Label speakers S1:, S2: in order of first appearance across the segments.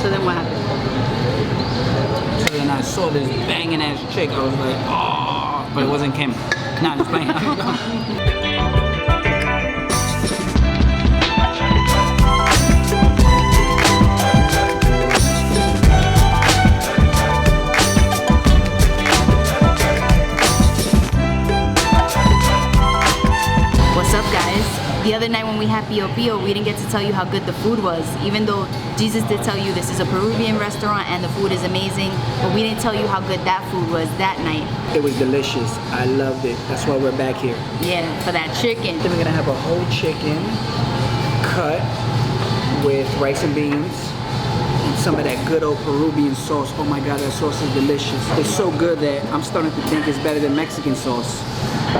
S1: So then what happened?
S2: So then I saw this banging ass chick. I was like, oh, but it wasn't Kim. Nah, just playing.
S1: What's up, guys? The other night when we had Pio Pio, we didn't get to tell you how good the food was, even though Jesus did tell you this is a Peruvian restaurant and the food is amazing, but we didn't tell you how good that food was that night.
S2: It was delicious. I loved it. That's why we're back here.
S1: Yeah, for that chicken.
S2: Then we're gonna have a whole chicken cut with rice and beans and some of that good old Peruvian sauce. Oh my God, that sauce is delicious. It's so good that I'm starting to think it's better than Mexican sauce.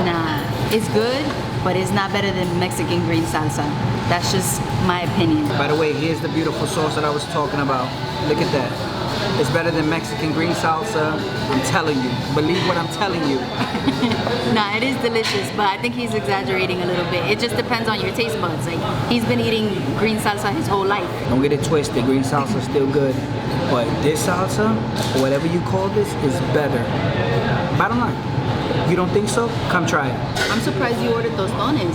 S1: Nah, it's good, but it's not better than Mexican green salsa. That's just my opinion.
S2: By the way, here's the beautiful sauce that I was talking about. Look at that. It's better than Mexican green salsa. I'm telling you. Believe what I'm telling you.
S1: Nah, it is delicious, but I think he's exaggerating a little bit. It just depends on your taste buds. Like, he's been eating green salsa his whole life.
S2: Don't get it twisted. Green salsa is still good. But this salsa, or whatever you call this, is better. Bottom line. You don't think so? Come try it.
S1: I'm surprised you ordered tostones.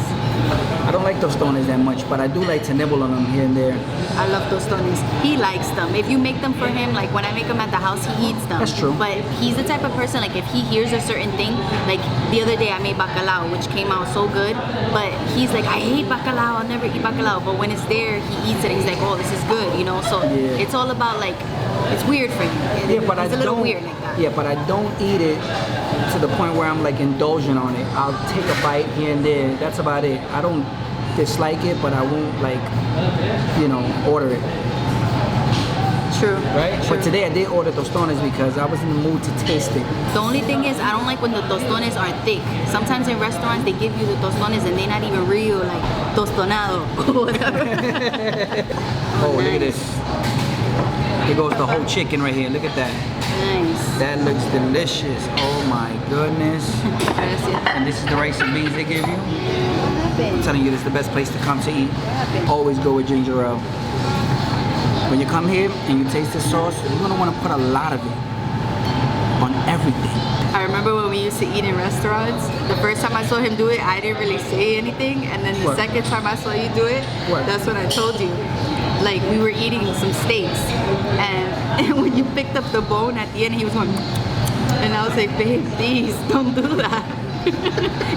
S2: I don't like tostones that much, but I do like to nibble on them here and there.
S1: I love tostones. He likes them. If you make them for him, like when I make them at the house, he eats them.
S2: That's true.
S1: But he's the type of person, like if he hears a certain thing, like the other day I made bacalao, which came out so good, but he's like, I hate bacalao, I'll never eat bacalao. But when it's there, he eats it and he's like, oh, this is good, you know? So
S2: yeah.
S1: It's all about like, it's weird for him.
S2: Yeah, but
S1: it's a little weird like that.
S2: Yeah, but I don't eat it to the point where I'm like indulgent on it. I'll take a bite here and there. That's about it. I don't dislike it, but I won't like, you know, order it.
S1: True.
S2: Right?
S1: True.
S2: But today I did order tostones because I was in the mood to taste it.
S1: The only thing is I don't like when the tostones are thick. Sometimes in restaurants they give you the tostones and they're not even real, like tostonado or whatever.
S2: Oh, look at this. Here goes the whole chicken right here. Look at that.
S1: Nice.
S2: That looks delicious. Oh my goodness. And this is the rice and beans they give you. I'm telling you, this is the best place to come to eat. Always go with ginger ale. When you come here and you taste this sauce, you're gonna want to put a lot of it on everything.
S1: I remember when we used to eat in restaurants, the first time I saw him do it, I didn't really say anything. And then the second time I saw you do it, that's when I told you. Like, we were eating some steaks, and when you picked up the bone at the end, he was going, and I was like, babe, please, don't do that.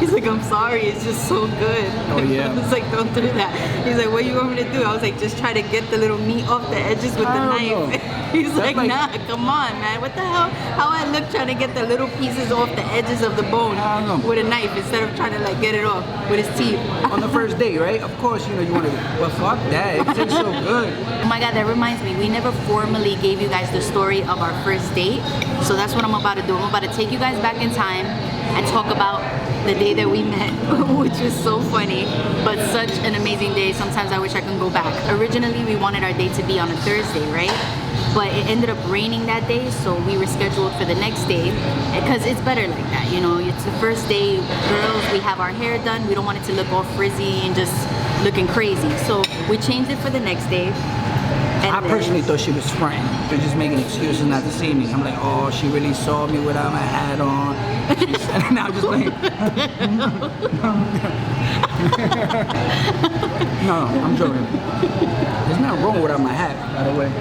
S1: He's like, I'm sorry, it's just so good.
S2: Oh, yeah.
S1: I was like, don't do that. He's like, what do you want me to do? I was like, just try to get the little meat off the edges with the knife. He's like, nah, come on, man. What the hell? How I look trying to get the little pieces off the edges of the bone with a knife instead of trying to like get it off with his teeth.
S2: On the first date, right? Of course, you know, you want to, but fuck that. It tastes so good.
S1: Oh my God, that reminds me. We never formally gave you guys the story of our first date. So that's what I'm about to do. I'm about to take you guys back in time and talk about the day that we met, which was so funny, but such an amazing day. Sometimes I wish I could go back. Originally, we wanted our date to be on a Thursday, right? But it ended up raining that day, so we were scheduled for the next day, because it's better like that, you know? It's the first day, girls, we have our hair done, we don't want it to look all frizzy and just looking crazy. So we changed it for the next day.
S2: I personally thought she was fronting. They're just making excuses not to see me. I'm like, oh, she really saw me without my hat on. And now I'm just like, no, I'm joking. There's nothing wrong without my hat, by the way.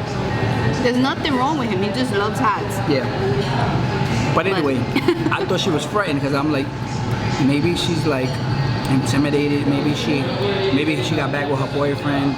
S1: There's nothing wrong with him. He just loves hats.
S2: Yeah. But anyway, I thought she was frightened because I'm like, maybe she's like intimidated. Maybe she got back with her boyfriend.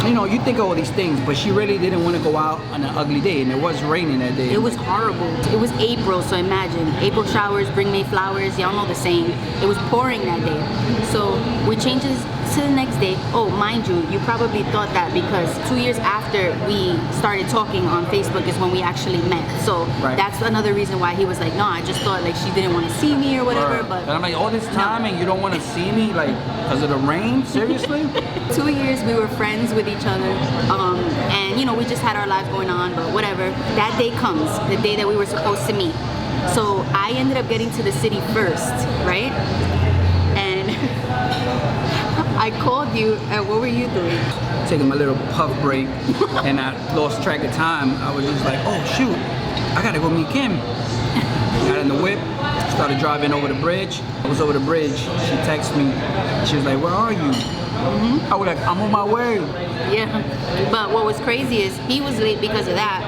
S2: You know, you think of all these things, but she really didn't want to go out on an ugly day, and it was raining that day.
S1: It was horrible. It was April, so imagine. April showers bring May flowers. Y'all know the saying. It was pouring that day. So we changed this to the next day. Oh, mind you, you probably thought that because 2 years after we started talking on Facebook is when we actually met. So that's another reason why he was like, no, I just thought like she didn't want to see me or whatever. But
S2: and I'm like, all this time and you don't want to see me, like, because of the rain? Seriously?
S1: 2 years we were friends with each other, and you know, we just had our lives going on, but whatever. That day comes, the day that we were supposed to meet. So I ended up getting to the city first, right? And I called you, and what were you doing?
S2: taking my little puff break, and I lost track of time. I was just like, oh shoot, I gotta go meet Kim. Got in the whip, started driving over the bridge. I was over the bridge. She texted me. She was like, where are you? I was like, I'm on my way.
S1: Yeah, but what was crazy is he was late because of that.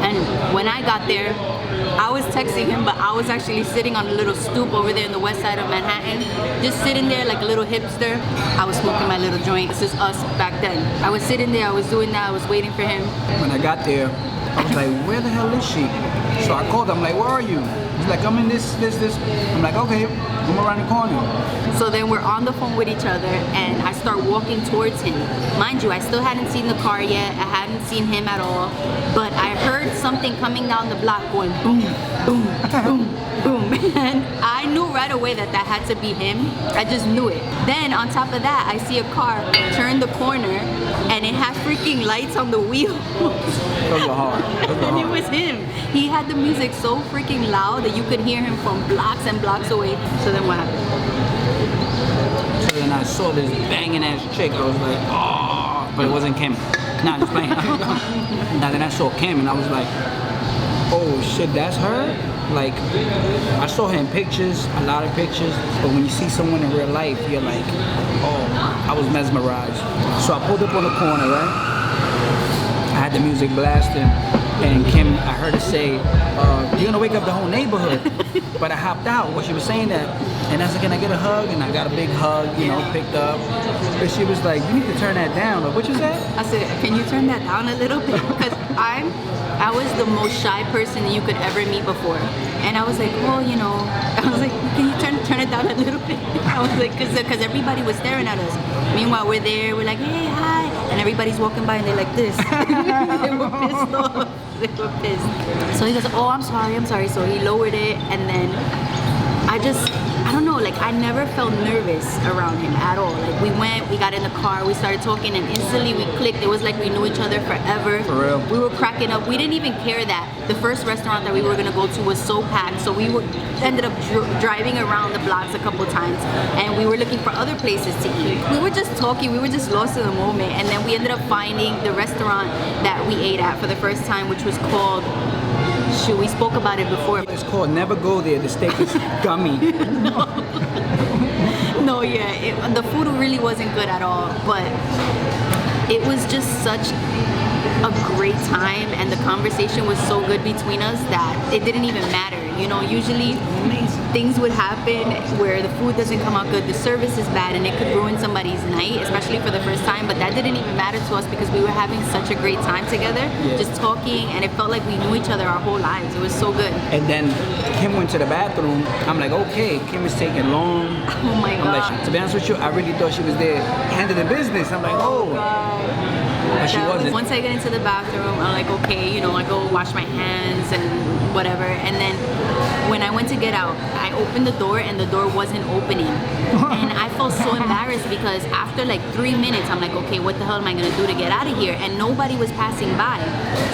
S1: And when I got there, I was texting him, but I was actually sitting on a little stoop over there in the west side of Manhattan, just sitting there like a little hipster. I was smoking my little joint. This is us back then. I was sitting there, I was doing that, I was waiting for him.
S2: When I got there, I was like, where the hell is she? So I called him, like, where are you? He's like, I'm in this. I'm like, okay, I'm around the corner.
S1: So then we're on the phone with each other, and I start walking towards him. Mind you, I still hadn't seen the car yet. I hadn't seen him at all. But I heard something coming down the block going boom, boom, boom, boom. And I knew right away that that had to be him. I just knew it. Then on top of that, I see a car turn the corner, and it had freaking lights on the wheel.
S2: Those were hard.
S1: And it was him. He had the music so freaking loud that you could hear him from blocks and blocks away. So then what happened?
S2: So then I saw this banging ass chick. I was like, oh, but it wasn't Kim. Nah, just playing. Now then I saw Kim and I was like, oh shit, that's her? Like, I saw her in pictures, a lot of pictures, but when you see someone in real life, you're like, oh, I was mesmerized. So I pulled up on the corner, right? I had the music blasting, and Kim, I heard her say, you're gonna wake up the whole neighborhood. But I hopped out while she was saying that, and I said, can I get a hug? And I got a big hug, you know, picked up. But she was like, you need to turn that down. Like, what you said?
S1: I said, can you turn that down a little bit? Because I was the most shy person that you could ever meet before. And I was like, oh, you know, I was like, can you turn it down a little bit? I was like, because everybody was staring at us. Meanwhile, we're there, we're like, hey, hi. And everybody's walking by and they're like this. They were pissed off. They were pissed. So he goes, oh, I'm sorry. So he lowered it, and then I don't know, like I never felt nervous around him at all. Like we got in the car, we started talking, and instantly we clicked. It was like we knew each other forever.
S2: For real.
S1: We were cracking up. We didn't even care that the first restaurant that we were gonna go to was so packed. So we ended up driving around the blocks a couple times, and we were looking for other places to eat. We were just talking, we were just lost in the moment, and then we ended up finding the restaurant that we ate at for the first time, which was called, shoot, we spoke about it before.
S2: It's called Never Go There. The steak is gummy.
S1: No, yeah, the food really wasn't good at all, but it was just such a great time, and the conversation was so good between us that it didn't even matter. You know, usually things would happen where the food doesn't come out good, the service is bad, and it could ruin somebody's night, especially for the first time, but that didn't even matter to us because we were having such a great time together, just talking, and it felt like we knew each other our whole lives. It was so good.
S2: And then Kim went to the bathroom. I'm like, okay, Kim is taking long.
S1: Oh my God.
S2: Like, to be honest with you, I really thought she was there handling the business. I'm like, oh. But she wasn't.
S1: Once I get into the bathroom, I'm like, okay, you know, I go wash my hands and whatever. And then when I went to get out, I opened the door and the door wasn't opening. And I felt so embarrassed because after like 3 minutes, I'm like, okay, what the hell am I gonna do to get out of here? And nobody was passing by.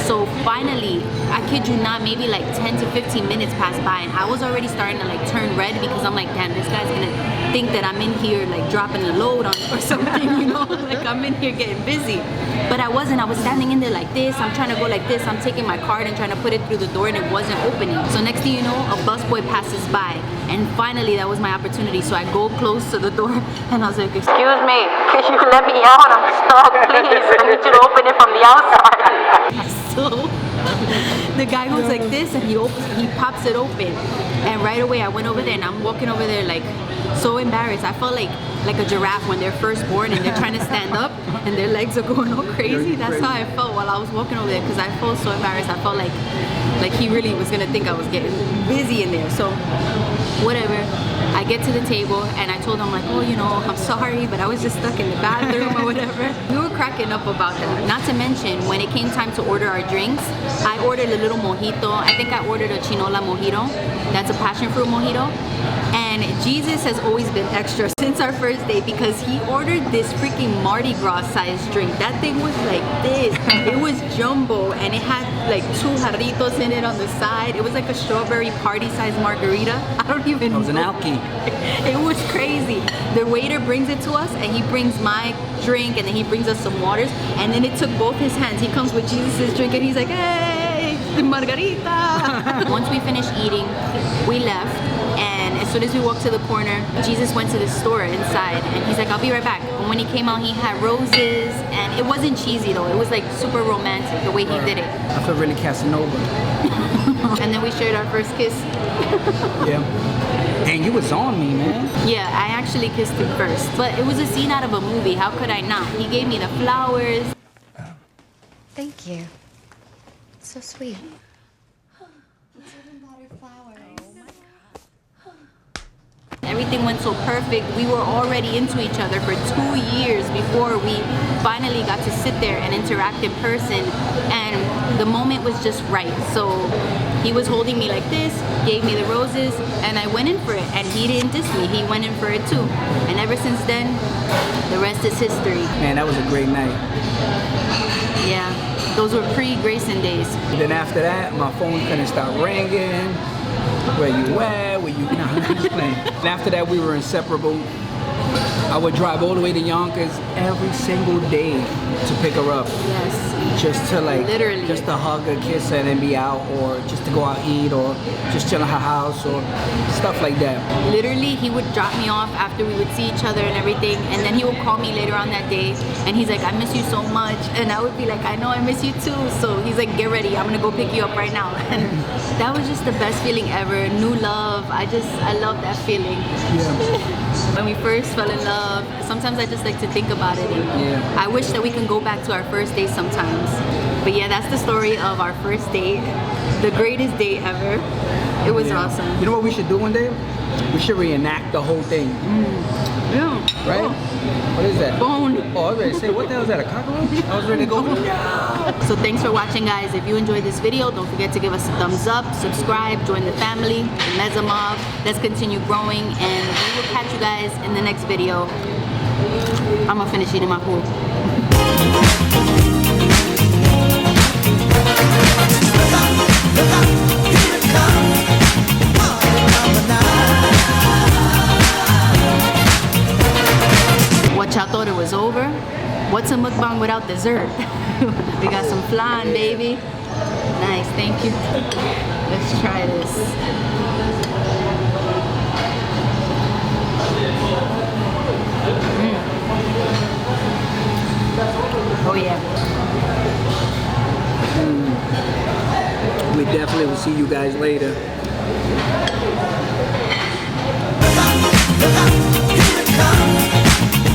S1: So finally, I kid you not, maybe like 10 to 15 minutes passed by, and I was already starting to like turn red because I'm like, damn, this guy's gonna think that I'm in here like dropping a load on or something, you know, like I'm in here getting busy. But I wasn't. I was standing in there like this. I'm trying to go like this. I'm taking my card and trying to put it through the door, and it wasn't opening. So next thing you know, a busboy passes by, and finally that was my opportunity. So I go close to the door, and I was like, excuse me, can you let me out? I'm stuck, please. I need you to open it from the outside. So the guy goes like this, and he pops it open, and right away I went over there, and I'm walking over there like so embarrassed. I felt like a giraffe when they're first born and they're trying to stand up and their legs are going all crazy. That's how I felt while I was walking over there, because I felt so embarrassed. I felt like he really was gonna think I was getting busy in there. So whatever, I get to the table and I told him like, oh, you know, I'm sorry, but I was just stuck in the bathroom or whatever. We were cracking up about that. Not to mention, when it came time to order our drinks, I ordered a little mojito. I think I ordered a chinola mojito. That's a passion fruit mojito. And And Jesus has always been extra since our first date because he ordered this freaking Mardi Gras sized drink. That thing was like this. It was jumbo and it had like 2 jarritos in it on the side. It was like a strawberry party sized margarita. I don't even know.
S2: It was an alky.
S1: It was crazy. The waiter brings it to us and he brings my drink and then he brings us some waters and then it took both his hands. He comes with Jesus' drink and he's like, hey, margarita. Once we finished eating, we left. And as soon as we walked to the corner, Jesus went to the store inside and he's like, I'll be right back. And when he came out, he had roses and it wasn't cheesy though. It was like super romantic the way he did it.
S2: I feel really Casanova.
S1: And then we shared our first kiss.
S2: Yeah. And you was on me, man.
S1: Yeah, I actually kissed him first. But it was a scene out of a movie. How could I not? He gave me the flowers.
S3: Thank you. So sweet.
S1: Everything went so perfect. We were already into each other for 2 years before we finally got to sit there and interact in person. And the moment was just right. So he was holding me like this, gave me the roses, and I went in for it. And he didn't diss me. He went in for it too. And ever since then, the rest is history.
S2: Man, that was a great night.
S1: Yeah, those were pre-Grayson days.
S2: Then after that, my phone couldn't stop ringing. Where you at? Where you? No, I'm just playing. And after that, we were inseparable. I would drive all the way to Yonkers every single day to pick her up.
S1: Yes.
S2: Just to like,
S1: Literally.
S2: just to hug her, kiss her, and then be out, or just to go out eat, or just chill at her house, or stuff like that.
S1: Literally, he would drop me off after we would see each other and everything, and then he would call me later on that day, and he's like, I miss you so much, and I would be like, I know I miss you too, so he's like, get ready, I'm gonna go pick you up right now. And that was just the best feeling ever, new love, I love that feeling.
S2: Yeah.
S1: When we first fell in love, sometimes I just like to think about it, and
S2: Yeah.
S1: I wish that we can go back to our first date sometimes. But yeah, that's the story of our first date, the greatest date ever. It was awesome.
S2: You know what we should do one day? We should reenact the whole thing.
S1: Yeah.
S2: Right?
S1: Oh.
S2: What is that?
S1: Bone.
S2: Oh, I was ready to say, what the hell is that, a cockroach? I was ready to go, no!
S1: So thanks for watching, guys. If you enjoyed this video, don't forget to give us a thumbs up, subscribe, join the family, the Meza Mob. Let's continue growing, and we will catch you guys in the next video. I'm gonna finish eating my food. Watch, I thought it was over. What's a mukbang without dessert? We got some flan, baby. Nice, thank you. Let's try this. Oh yeah.
S2: We definitely will see you guys later.
S4: Here it comes.